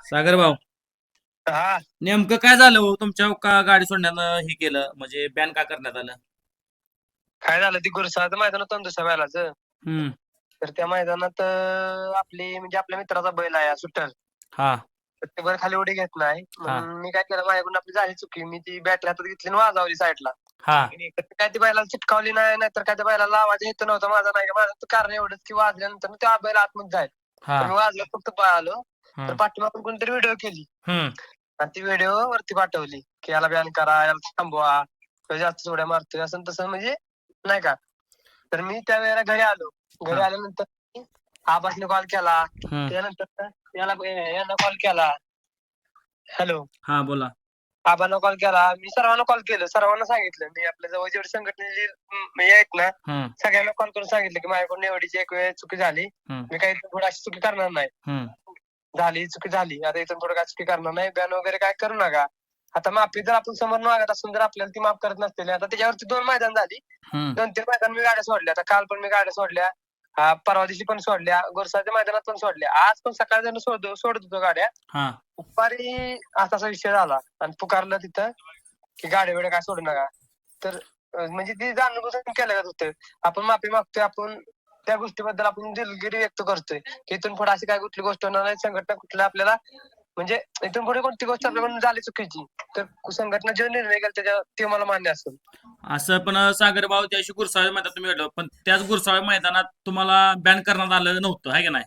सागर भाऊ, हा. नेमकं काय झालं हो तुमच्या का गाडी सोडण्यानं हे केलं म्हणजे बॅन का करण्यात आलं? काय झालं ती गुरसाळचं मैदान होतं ना दुसऱ्या बैलाचं. हम्म. तर त्या मैदानात आपली म्हणजे आपल्या मित्राचा बैल आहे सुट्टर. हा. तर ते बैल खाली उडी घेत नाही हा. म्हणून मी काय केलं, माझ्याकडून आपली झाली चुकी. मी ती बॅटरी हातात घेतली आणि वाजवली साईडला. हा. काय ती बैलाला चिटकावली नाही, नाहीतर काय त्या बैलाला आवाज येत नव्हता माझा. नाही का, माझं तर कारण एवढंच की वाजल्यानंतर त्या बैल आतमध्ये जाईल. हा. तर मी वाजलं फक्त पळालो. तर हम्म. पाठीमागून कोणतरी व्हिडिओ केली हम्म. आणि ती व्हिडिओ वरती पाठवली की याला बॅन करा, याला थांबवा, तो जास्त उड्या मारतोय असं तसं, म्हणजे नाही का. तर मी त्यावेळेला घरी आलो. घरी हा. आल्यानंतर आबासने कॉल केला. हम्म. त्यानंतर यांना कॉल केला. हॅलो. हा, बोला. आबांना कॉल केला. मी सर्वांना कॉल केलं, सर्वांना सांगितलं. मी आपल्या जवळ जेवढी संघटनेची आहेत ना, हम्म. सगळ्यांना कॉल करून सांगितलं की माझ्याकडून एवढीची एक वेळ चुकी झाली. हम्म. मी काही थोडी अशी चुकी करणार नाही. हम्म. झाली चुकी झाली, आता इथून थोडं काय चुकी करणार नाही. बॅन वगैरे काय करू नका. आता माफी जर आपण समोर मागत असून जर आपल्याला ती माफ करत नसतील, आता त्याच्यावरती 2 मैदान झाली. हम्म. 2-3 मैदान मी गाड्या सोडल्या. आता काल पण मी गाड्या सोडल्या. परवा दिवशी पण सोडल्या. गुरसाळच्या मैदानात पण सोडल्या. आज पण सकाळी जाऊन सोडत होतो गाड्या. हा. दुपारी असा विषय झाला आणि पुकारलं तिथं की गाडी वेळ काय सोडू नका. तर म्हणजे ती जाणून केलं जात होतं. आपण माफी मागतोय, आपण त्या गोष्टीबद्दल आपण दिलगिरी व्यक्त करतोय की इथून पुढे अशी काय कुठली गोष्ट होणार नाही. संघटना कुठल्या आपल्याला म्हणजे इथून पुढे कोणती गोष्ट आपल्याकडून झाली चुकीची तर संघटना जो निर्णय घेईल त्याच्या ते मला मान्य असेल. असं पण सागर भाऊ त्याशी गुरसाळ मैदानात तुम्ही भेटलो, पण त्याच गुरसाळ मैदानात तुम्हाला बॅन करण्यात आलं नव्हतं, आहे का नाही?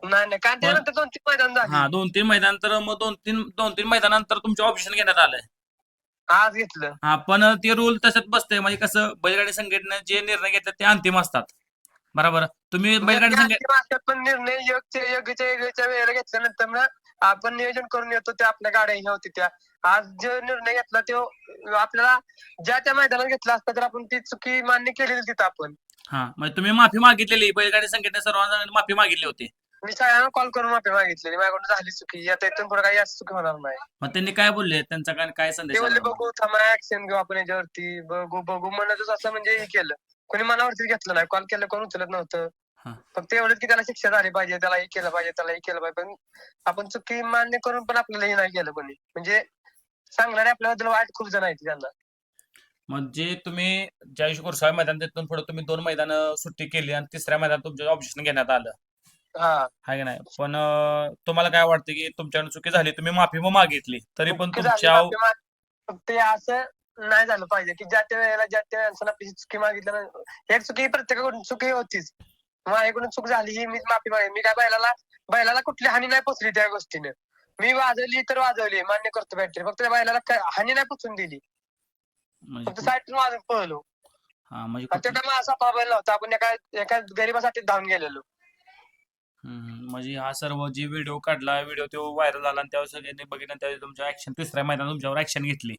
नाही नाही, कारण पण त्यानंतर 2-3 मैदान झाली. हा, 2-3 मैदान तर मग 2-3 मैदानानंतर तुमचं ऑब्जेक्शन घेण्यात आलंय. आज घेतलं. हा, पण ते रूल तसंच बसतंय म्हणजे कसं बैलगाडी संघटनेने जे निर्णय घेतात ते अंतिम असतात. बरोबर. तुम्ही बैलगाडी निर्णय संघटना अंतिम असतात, पण निर्णय योग्यच्या वेळेला घेतल्यानंतर ना आपण नियोजन करून येतो त्या आपल्या गाड्या ह्या होती त्या. आज जो निर्णय घेतला तो आपल्याला ज्या त्या मैदानात घेतला असता तर आपण ती चुकी मान्य केलेली तिथं आपण. हा, म्हणजे तुम्ही माफी मागितलेली बैलगाडी संघटने सर्वांना माफी मागितली होती. मी सगळ्यांना कॉल करून माफी मागितलेली, माझ्याकडून झाली चुकी, आता इथून पुढे काही अशी चुकी होणार नाही. मग त्यांनी काय बोलले, त्यांचा काय ते संदेश आला बोलले तुम्हाला? बघू, थांबा ऍक्शन घेऊ आपण याच्यावरती, बघू बघू म्हणतच असं म्हणजे हे केलं. कोणी मनावरती घेतलं नाही. कॉल केलं, कोण उचलत नव्हतं. हा. फक्त एवढंच की त्याला शिक्षा झाली पाहिजे, त्याला हे केलं पाहिजे, त्याला हे केलं पाहिजे. पण आपण चुकी मान्य करून पण आपल्याला हे नाही केलं कोणी. म्हणजे सांगणारे आपल्याबद्दल वाईट खूप जण आहेत त्यांना. म्हणजे तुम्ही ज्या दिवशी गुरसाळ मैदान तिथून पुढे तुम्ही 2 मैदान सुट्टी केली आणि तिसऱ्या मैदानात तुमचं ऑब्जेक्शन घेण्यात आलं, हा. आहे की नाही? पण तुम्हाला काय वाटतं की तुमच्याकडून चुकी झाली, तुम्ही माफी मग मागितली, तरी पण चुकी झाली, तुमच्या माफी माग. फक्त हे असं नाही झालं पाहिजे की ज्या त्या वेळेला आपली चुकी मागितल्यानंतर एक चुकी प्रत्येकाकडून चुकी होतीच. माझ्याकडून चूक झाली ही मी माफी मागितली. मी काय बैलाला कुठली हानी नाही पोचली त्या गोष्टीने. मी वाजवली तर वाजवली, मान्य करतो बॅटरी. फक्त त्या बैलाला काय हानी नाही पोचून दिली. म्हणजे फक्त साईडून वाजून पळलो. हा, म्हणजे आणि तो काय माझा स्वभाव बैल नव्हता. आपण एका गरीबासाठी धावून गेलेलो. म्हणजे हा सर्व जी व्हिडिओ काढला, व्हिडिओ तो व्हायरल झाला आणि त्यावर सगळ्यांनी बघितलं, त्यावेळी तुमच्या ऍक्शन तिसऱ्या मैदानात तुमच्यावर ऍक्शन घेतली.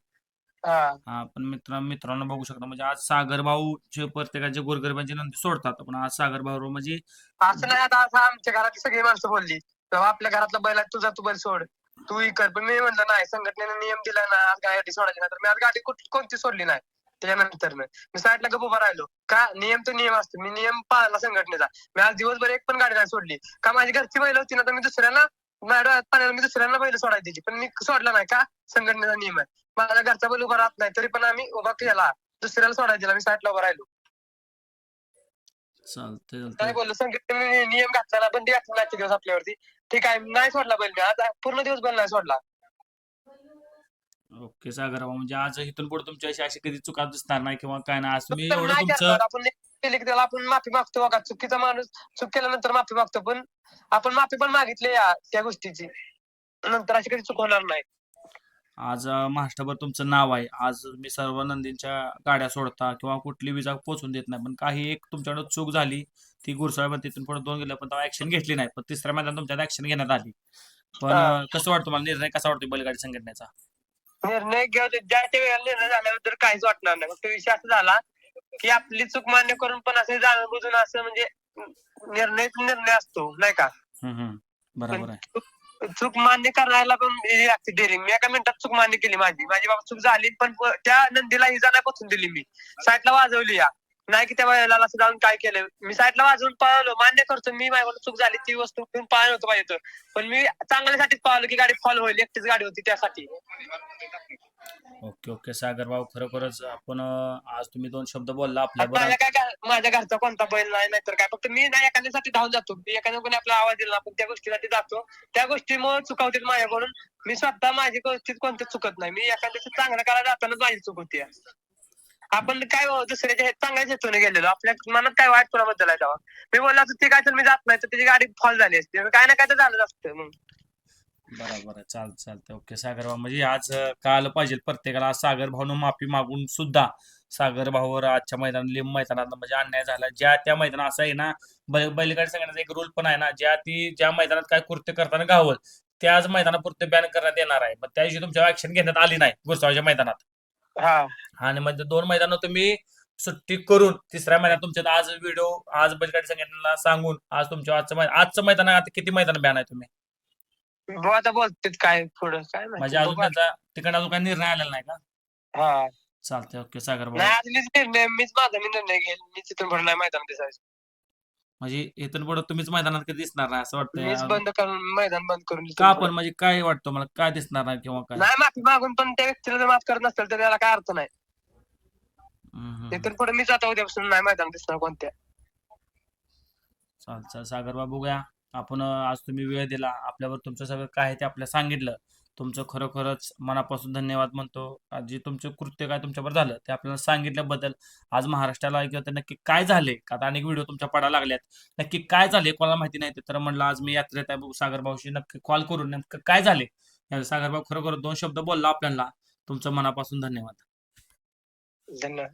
हा. हा, पण मित्रांनो बघू शकता म्हणजे आज सागर भाऊ जे प्रत्येकाचे गोरगरिबांची नंदी सोडतात, पण आज सागर भाऊ म्हणजे असं नाही, आता असं आमच्या घरातली सगळी माणसं बोलली तेव्हा आपल्या घरातला बैल आहे, तुझा तू बैल सोड, तू ही कर. पण मी म्हणलं नाही, संघटनेने नियम दिला ना आज गाडी सोडायची नाही. तर मी आज गाडी कोणती सोडली नाही. त्याच्यानंतर मी साईडला गप उभा राहिलो. का नियम तो नियम असतो, मी नियम पाळला संघटनेचा. मी आज दिवसभर एक पण गाडी नाही सोडली. का माझी घरची बैल होती ना, तर मी दुसऱ्याला पाण्याला मी दुसऱ्यांना बैल सोडायची त्याची, पण मी सोडला नाही. का संघटनेचा नियम आहे. माझा घरचा बैल उभा राहत नाही तरी पण आम्ही उभा केला, दुसऱ्याला सोडायला दिला. मी साईडला उभा राहिलो. काय चालतंय. बोललो, संघटनेने नियम घातला, बंदी घातली आजचे दिवस आपल्यावरती. ठीक आहे, नाही सोडला बैल मी आज, पूर्ण दिवस बैल नाही सोडला. ओके सागर भाऊ, म्हणजे आज इथून पुढे तुमची अशी कधी चुका दिसणार नाही किंवा काय नाही. आज तुम्ही तर एवढं नाही तुमचं करणार आपण. केली की त्याला आपण माफी मागतो बघा. चुकीचा माणूस चूक केल्यानंतर माफी मागतो, पण आपण माफी पण मागितली त्या गोष्टीची, नंतर अशी कधी चूक होणार नाही. आज महाराष्ट्रभर तुमचं नाव आहे. आज मी सर्व नंदींच्या गाड्या सोडता किंवा कुठली विजा पोहोचून देत नाही, पण काही एक तुमच्याकडे चूक झाली, ती गुरसाळ तिथून पुढे 2 गेल्या, पण तेव्हा ऍक्शन घेतली नाही. पण तिसऱ्या मैदानात तुमच्यात ऍक्शन घेण्यात आली. पण हा. कसं वाटतं मला, निर्णय कसा वाटतो बैलगाडी संघटनेचा? निर्णय ज्या त्या वेळेला निर्णय झाल्याबद्दल काहीच वाटणार नाही. फक्त विषय असा झाला की आपली चूक मान्य करून पण असं जाणून बुजून असं म्हणजे निर्णय असतो नाही का. पण बरोबर आहे. चूक मान्य करायला पण हे लागते डेअरिंग. मी एका मिनिटात चूक मान्य केली माझी बाबा चूक झाली, पण त्या नंदीला इजा नाही पोचून दिली. मी साईडला वाजवली या, नाही की त्या बैलाला असं जाऊन काय केलं. मी साईडला वाजवून पळालो, मान्य करतो मी माझ्याकडून चूक झाली, ती वस्तू घेऊन पळालो होतो पाहिजे. पण मी चांगल्यासाठीच पळालो की गाडी फॉल होईल, एकटीच गाडी होती त्यासाठी. ओके ओके सागर भाऊ, खरोखरच आपण आज तुम्ही 2 शब्द बोलला आणि आपल्याबरोबर. माझ्या घरचा कोणता बैल नाही, नाहीतर काय. फक्त मी नाही एखाद्यासाठी धावून जातो. मी एखाद्या कोणी आपला आवाज दिला, आपण त्या गोष्टीसाठी जातो. त्या गोष्टीमुळे चुकावतील माझ्याकडून. मी स्वतः माझी गोष्टीत कोणतीच चुकत नाही. मी एखाद्याची चांगलं करायला जातानाच माझी चूक होती. आपण काय दुसऱ्याच्या चांगल्याच हेतूने गेलेलो, आपल्या मनात काय वाईट कोणाबद्दल आहे तेव्हा. मी बोलला ती काय तर मी जात नाही, तर त्याची गाडी फॉल झाली असते. काय ना काय तर झालं असतं मग. बरोबर आहे. चालतंय. ओके सागर भाऊ, म्हणजे आज कळालं पाहिजे प्रत्येकाला. आज सागर भाऊनं माफी मागून सुद्धा सागर भाऊवर आजच्या लिंब मैदानात म्हणजे अन्याय झाला. ज्या त्या मैदानात असं आहे ना, बैलगाडी संघटनेचा एक रूल पण आहे ना, ज्या मैदानात काय कृत्य करताना गावल त्याच मैदानापुरते बॅन करण्यात येणार आहे. मग त्या दिवशी तुमच्यावर ऍक्शन घेण्यात आली नाही गुरसाळच्या मैदानात. हा आणि म्हणजे 2 मैदानात तुम्ही सुट्टी करून तिसऱ्या मैदानात तुमच्यात आज व्हिडिओ आज बैलगाडी संघटनेला सांगून आज तुमच्या आजचं मैदान आहे. आता किती मैदान बॅन आहे तुम्ही? बघ आता बोलतेत काय पुढं काय म्हणजे माहिती. अजून बघू आता. तिकडे अजून काही निर्णय आलेला नाही का? हा चालतंय. ओके सागर भाऊ, नाही, आज मीच माझा निर्णय घेईल. मी तिथून पुढे नाही मैदान दिसायचं. म्हणजे इथून पुढे तुम्हीच मैदानात कधी दिसणार नाही असं मीच वाटतंय? बंद करून मैदान बंद करून का इथून पुढे. पण म्हणजे काय वाटतं मला, काय दिसणार नाही किंवा काय? नाही, माफी मागून पण त्या व्यक्तीला जर माफ करत नसेल तर त्याला काय अर्थ नाही. हम्म. इथून पुढे मीच आता उद्यापासून नाही मैदान दिसणार कोणत्या. चालतं सागर भाऊ, बघूया आपण आज तुम्ही वेळ दिला आपल्यावर, तुमचं सगळं काय आहे ते आपल्याला सांगितलं. तुमचं खरोखरच मनापासून धन्यवाद म्हणतो. आज जे तुमचं कृत्य काय तुमच्यावर झालं ते आपल्याला सांगितल्याबद्दल. आज महाराष्ट्राला किंवा ते नक्की काय झाले, का आता अनेक व्हिडिओ तुमच्या पडायला लागल्यात, नक्की काय झाले कोणाला माहिती नाही. ते तर म्हणलं आज मी यात्रेत आहे, बघू सागर भाऊशी नक्की कॉल करून नेमकं काय झाले. सागर भाऊ खरोखर 2 शब्द बोलला आपल्याला. तुमचं मनापासून धन्यवाद. धन्यवाद.